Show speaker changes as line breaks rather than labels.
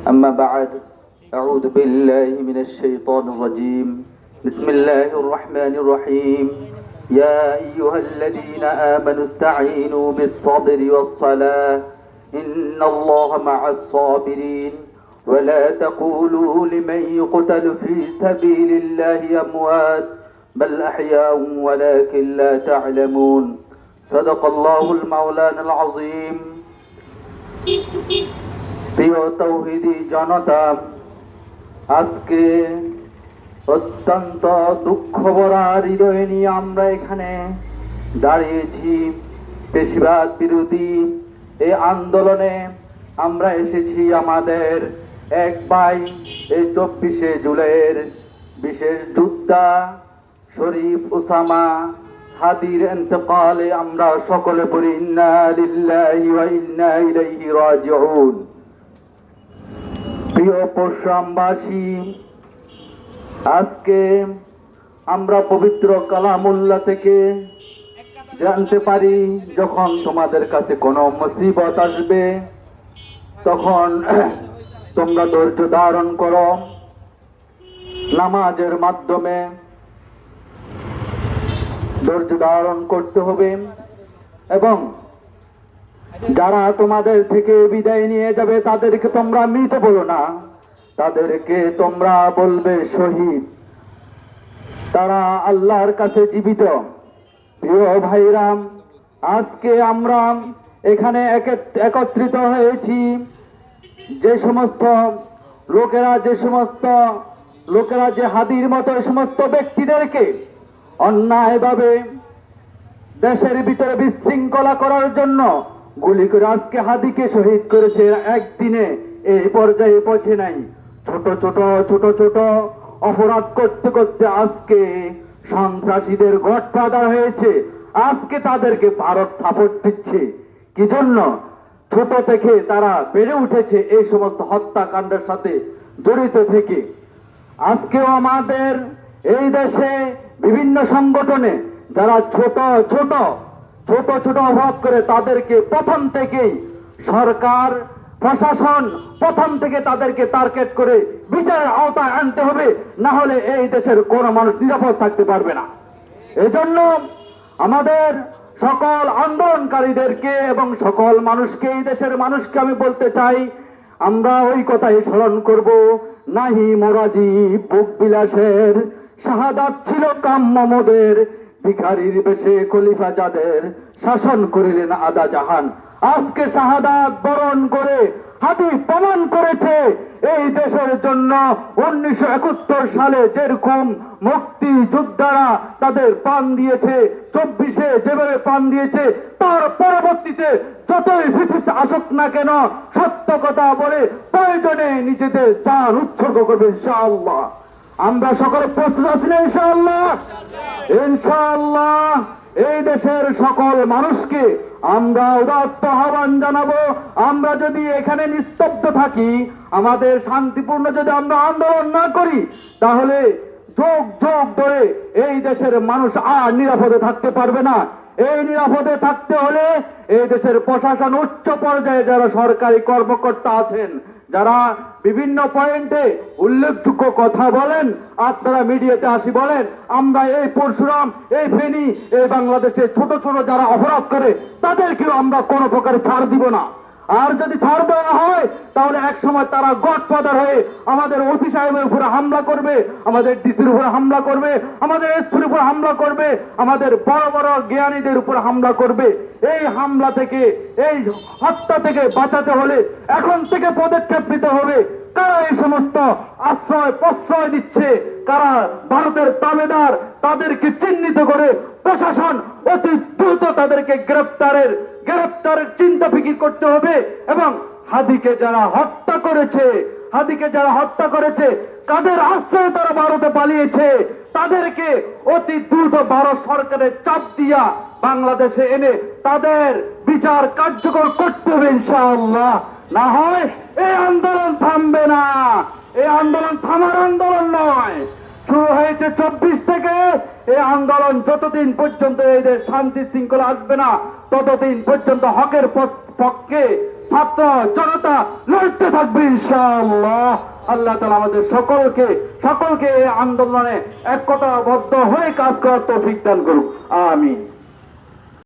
أما بعد أعوذ بالله من الشيطان الرجيم بسم الله الرحمن الرحيم يا أيها الذين آمنوا استعينوا بالصبر والصلاة إن الله مع الصابرين ولا تقولوا لمن يقتل في سبيل الله أموات بل أحياء ولكن لا تعلمون صدق الله المولانا العظيم প্রিয় তৌহিদি জনতা, আজকে অত্যন্ত দুঃখ ভরা হৃদয় নিয়ে আমরা এখানে দাঁড়িয়েছি। পেশিবাদ বিরোধী এই আন্দোলনে আমরা এসেছি আমাদের এক ভাই এই 24শে জুলাইয়ের বিশেষ যোদ্ধা শরীফ ওসামা হাদির ইন্তেকালে আমরা সকলে পড়ি ইন্না লিল্লাহি ওয়া ইন্না ইলাইহি রাজিউন। প্রিয় পরশুরামবাসী, আজকে আমরা পবিত্র কালামুল্লাহ থেকে জানতে পারি যখন তোমাদের কাছে কোনো মুসিবত আসবে তখন তোমরা ধৈর্য ধারণ করো, নামাজের মাধ্যমে ধৈর্য ধারণ করতে হবে এবং যারা তোমাদের থেকে বিদায় নিয়ে যাবে তাদেরকে তোমরা মৃত বলো না, তাদেরকে তোমরা বলবে শহীদ, তারা আল্লাহর কাছে জীবিত। প্রিয় ভাইরাম, আজকে আমরা এখানে একত্রিত হয়েছি যে সমস্ত লোকেরা যে হাদির মতো সমস্ত ব্যক্তিদেরকে অন্যায়ভাবে দেশের ভিতরে বিশৃঙ্খলা করার জন্য গুলি করে আজকে হাদিকে শহীদ করেছে, একদিনে এই পর্যায়ে পৌঁছে নাই। ছোট ছোট অপরাধ করতে করতে আজকে সন্ত্রাসীদের গডফাদার হয়েছে। আজকে তাদেরকে ভারত সাপোর্ট দিচ্ছে। কি জন্য? ছোট থেকে তারা বেড়ে উঠেছে এই সমস্ত হত্যাকাণ্ডের সাথে জড়িত থেকে। আজকেও আমাদের এই দেশে বিভিন্ন সংগঠনে যারা ছোট অপরাধ করে তাদেরকে প্রথম থেকেই সরকার প্রশাসন প্রথম থেকে তাদেরকে টার্গেট করে বিচারের আওতায় আনতে হবে, না হলে এই দেশের কোনো মানুষ নিরাপদ থাকতে পারবে না। এজন্য আমাদের সকল আন্দোলনকারীদেরকে এবং সকল মানুষকে, এই দেশের মানুষকে আমি বলতে চাই, আমরা ওই কথাই স্মরণ করব, নাহি মোরাজি বুক বিলাসের, শাহাদাত ছিল কাম্য মোদের, ভিখারির বেশে খলিফা যাদের, শাসন করিলেন আদা জাহান। আজকে শাহাদাত বরণ করে হাদি প্রমাণ করেছে এই দেশের জন্য 1971 সালে যেরকম মুক্তি যোদ্ধারা তাদের প্রাণ দিয়েছে, 24শে যেভাবে প্রাণ দিয়েছে, তার পরবর্তীতে যতই ব্রিটিশ আসুক না কেন সত্য কথা বলে প্রয়োজনে নিজেদের জান উৎসর্গ করবে ইনশাআল্লাহ। আমরা সকলে প্রস্তুত আছি না ইনশাআল্লাহ? ইনশাআল্লাহ এই দেশের সকল মানুষকে আমরা উদাত্ত আহ্বান জানাবো, আমরা যদি এখানে নিস্তব্ধ থাকি, আমাদের শান্তিপূর্ণ যদি আমরা আন্দোলন না করি, তাহলে যুগ ধরে এই দেশের মানুষ আর নিরাপদে থাকতে পারবে না। এই নিরাপদে থাকতে হলে এই দেশের প্রশাসন উচ্চ পর্যায়ে যারা সরকারি কর্মকর্তা আছেন, যারা বিভিন্ন পয়েন্টে উল্লেখযোগ্য কথা বলেন, আপনারা মিডিয়াতে আসি বলেন, আমরা এই পরশুরাম, এই ফেনী, এই বাংলাদেশে ছোট যারা অপরাধ করে তাদেরকেও আমরা কোনো প্রকারে ছাড় দিব না। আর যদি ছাড় দেওয়া হয় তাহলে এক সময় তারা গডফাদার হয়ে আমাদের ওসি সাহেবের উপরে হামলা করবে, আমাদের ডিসির উপরে হামলা করবে, আমাদের এসপির উপরে হামলা করবে, আমাদের বড় জ্ঞানীদের উপরে হামলা করবে। এই হামলা থেকে, এই হত্যা থেকে বাঁচাতে হলে এখন থেকে পদক্ষেপ নিতে হবে। কারা এই সমস্ত প্রশ্রয় দিচ্ছে, কারা ভারতের তাবেদার, তাদেরকে চিহ্নিত করে প্রশাসন অতি দ্রুত তাদেরকে গ্রেপ্তারের চিন্তা ফিকির করতে হবে এবং হাদিকে যারা হত্যা করেছে কাদের আশ্রয়ে তারা ভারতে পালিয়েছে তাদেরকে অতি দ্রুত ভারত সরকারের চাপ দিয়া বাংলাদেশে এনে তাদের বিচার কার্যকর করতে হবে ইনশাআল্লাহ। না হয় এই আন্দোলন থামবে না। এই আন্দোলন থামার আন্দোলন নয়, শুরু হয়েছে 24 থেকে। এই আন্দোলন যতদিন পর্যন্ত এই দেশ শান্তি শৃঙ্খলা আসবে না, ততদিন পর্যন্ত হকের পক্ষে ছাত্র জনতা লড়তে থাকবে ইনশাআল্লাহ। আল্লাহ তাআলা আমাদের সকলকে এই আন্দোলনে একতাবদ্ধ হয়ে কাজ করার তৌফিক দান করুক। আমিন।